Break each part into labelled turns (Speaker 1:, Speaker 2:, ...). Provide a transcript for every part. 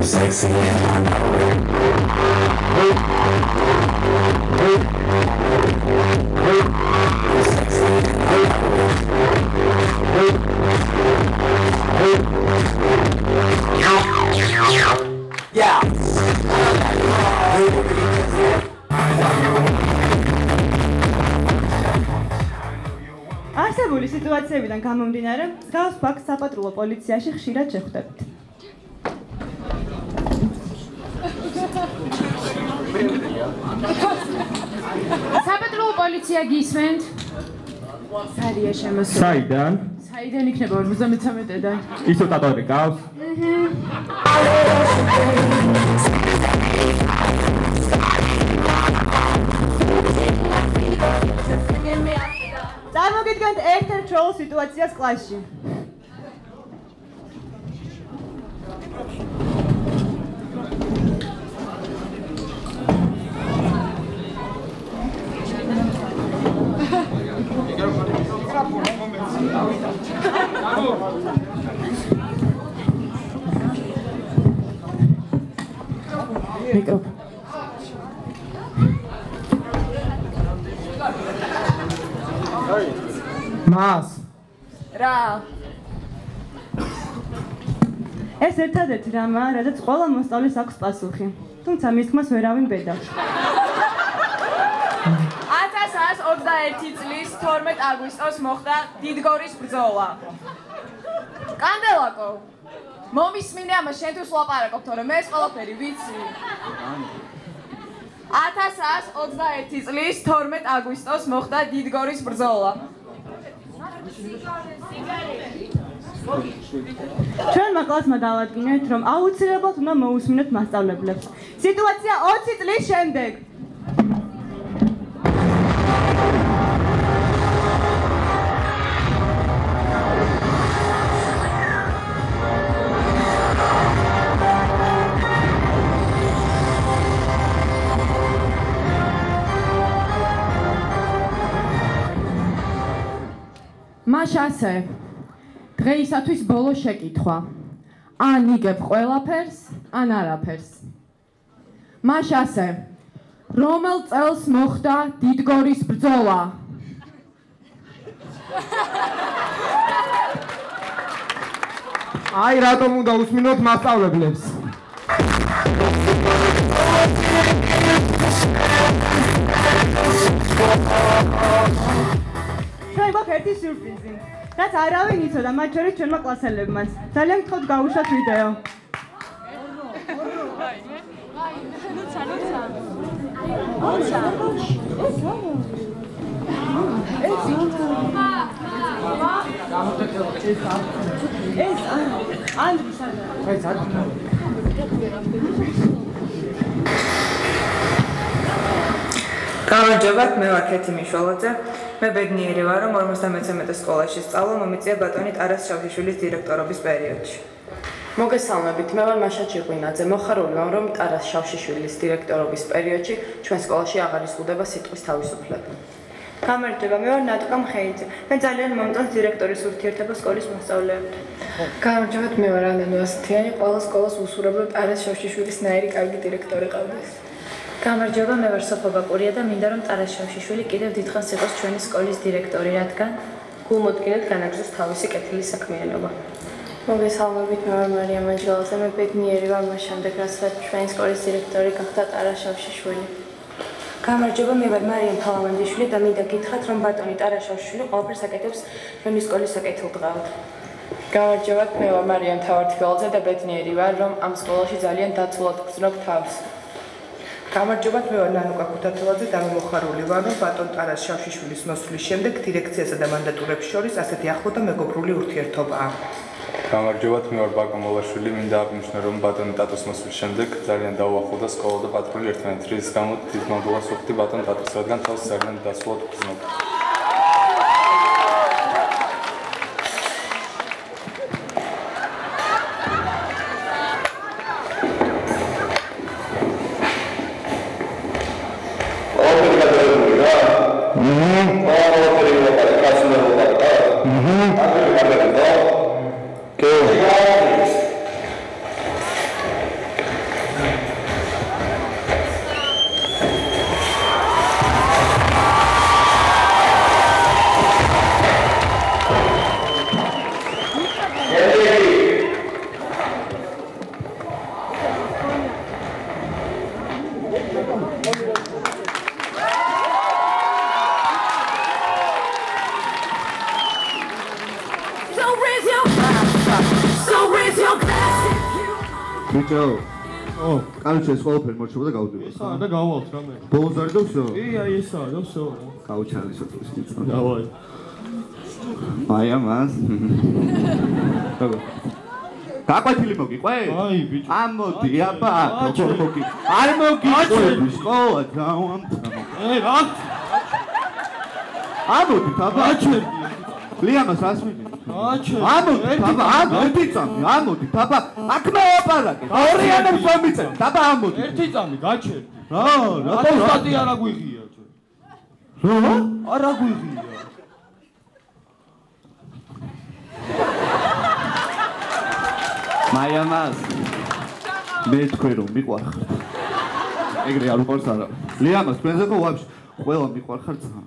Speaker 1: Sexy and I know it. Sexy and I know it. Yeah.
Speaker 2: არსებული სიტუაციებიდან გამომდინარე, მსგავს ფაქტს საპატრულო პოლიციაში ხშირად შეხვდებით.
Speaker 3: საპატრულო პოლიცია გისმენთ? სარია შემოსული.
Speaker 4: საიდან?
Speaker 3: საიდან იქნება 53-დან?
Speaker 4: ისო ტატორი გავს?
Speaker 2: წარმოგიდგენთ ერთ-ერთ შოუ სიტუაციას კლასში.
Speaker 3: მიკროფონი.
Speaker 4: მას
Speaker 2: რა? ეს ერთადერთი რამაა, რადგან ყველა მოსწავლეს აქვს პასუხი. თუმცა მის თქმას ვერავინ ბედავს.
Speaker 5: 1921 წლის 12 აგვისტოს მოხდა დიდგორის ბრძოლა. კანდელაკო, მომისმინე ამას შენთვის ვლაპარაკობ, თორემ მე ეს ყველაფერი ვიცი. 1921 წლის 12 აგვისტოს მოხდა დიდგორის ბრძოლა.
Speaker 2: ჩვენმა კლასმა დავადგინეთ, რომ აუცილებლად უნდა მოусმინოთ მასწავლებლებს. სიტუაცია 20 წლის შემდეგ.
Speaker 3: მას ასე დღეისათვის ბოლო შეკითხვა. ან იგებ ყველაფერს, ან არაფერს. მას ასე რომელ წელს მოხდა დიდგორის ბრძოლა?
Speaker 4: აი რატომ უნდა უსმინოთ მასწავლებლებს?
Speaker 2: ჩვენ გვაქვს ერთი სიურპრიზი. რაც არავინ იცოდა, მათ შორის ჩვენმა კლასელებმაც. ძალიან გთხოვთ გავუშვათ ვიდეო. ეს ანდრის
Speaker 6: გამარჯობათ, მე ვარ ქეთი მიშველაძე. მე ბედნიერი ვარ, რომ 53 სკოლაში სწავლა მომიწია ბატონი ტარას შავშიშვილის დირექტორობის პერიოდში.
Speaker 7: მოგესალმებით, მე ვარ მაშა ჭიღვინაძე. მოხარული ვარ, რომ ტარას შავშიშვილის დირექტორობის პერიოდში ჩვენ სკოლაში აღარ იზღუდება სიტყვის თავისუფლება.
Speaker 6: გამარჯობა, მე ვარ ნატკა მხეიძე. მე ძალიან მომწონს დირექტორის ურთიერთობა სკოლის მოსწავლეებთან.
Speaker 7: გამარჯობათ, მე ვარ ანანუ ასათიანი. ყველა სკოლას უსურვებ, რომ ტარას შავშიშვილის ნაირი კარგი დირექტორი ყავდეს.
Speaker 8: გამარჯობა, მე ვარ სოფო ბაკურია და მინდა რომ ტარას შავშიშვილი კიდევ დიდხანს იყოს ჩვენი სკოლის დირექტორი, რადგან
Speaker 7: გულმოდგინედ განაგრძოს თავისი კეთილი საქმიანობა.
Speaker 9: მოგესალმებით, მე ვარ მარია მანჯელაძე, მე ბედნიერი ვარ მას შემდეგ, რასაც ჩვენი სკოლის დირექტორი გახდა ტარას შავშიშვილი.
Speaker 8: გამარჯობა, მე ვარ მარიამ ფალავანდიშვილი და მინდა გითხრათ, რომ ბატონი ტარას შავშიშვილი ყველაფერს აკეთებს ჩვენი სკოლის საკეთილდღეოდ.
Speaker 7: გამარჯობათ, მე ვარ მარიამ თავართქველაძე და ბედნიერი ვარ, რომ ამ სკოლაში ძალიან დაცულად გრძნობ თავს.
Speaker 10: გამარჯობათ, მე ვარ ნანუკა ქუთათელაძე და მოხარული ვარ, რომ ბატონ ტარას შავშიშვილის მოსვლის შემდეგ დირექციასა და მანდატურებს შორის ასეთი ახლო და მეგობრული ურთიერთობაა.
Speaker 11: გამარჯობათ, მე ვარ ბაკო მოლაშვილი, მინდა აღნიშნო, რომ ბატონ ტატოს მოსვლის შემდეგ ძალიან დაუახლოვდა სკოლა და პატრული ერთმანეთს, რის გამო დიდ მადლობას ვუხდი ბატონ ტატოს, რადგან თავს ძალიან დაცულად გრძნობ.
Speaker 12: კანჩეს ყველაფერი მოჩვენა და გავდივარ.
Speaker 4: ესაა და გავალთ რამე.
Speaker 12: ბოლოს არ დავსო?
Speaker 4: აი ესაა, დავსო.
Speaker 12: გაუჩალის ოთოს იცო.
Speaker 4: დავაი.
Speaker 12: აი ამას. გაყვეთილი მოგიყვე?
Speaker 4: აი ბიჭო.
Speaker 12: ამოდი აბა, როგორ მოგი. არ მოგიყვე სკოლა დავამთავრე.
Speaker 4: აი რა?
Speaker 12: ამოდი აბა.
Speaker 4: აჩერდი.
Speaker 12: ლიამას ასვინე.
Speaker 4: აჩერდი.
Speaker 12: ამოდი აბა, ერთი წამი, ამოდი აბა. აქ მეოპარაკე. ორიანებს მომიწევ. აბა ამოდი.
Speaker 4: ერთი წამი გაჩერდი.
Speaker 12: რა,
Speaker 4: რატო არა გვიღია ჯო?
Speaker 12: რა?
Speaker 4: არა გვიღია.
Speaker 12: მაიამას მე თქვენ რომ მიყვარხარ. ეგრე არ უყვარს არა. ლიამას თქვენზე ხო ვაფშე ყველა მიყვარხარ ძალიან.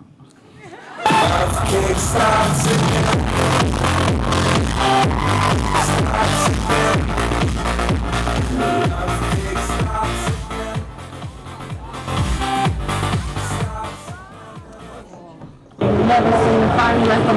Speaker 13: Never seen a party like a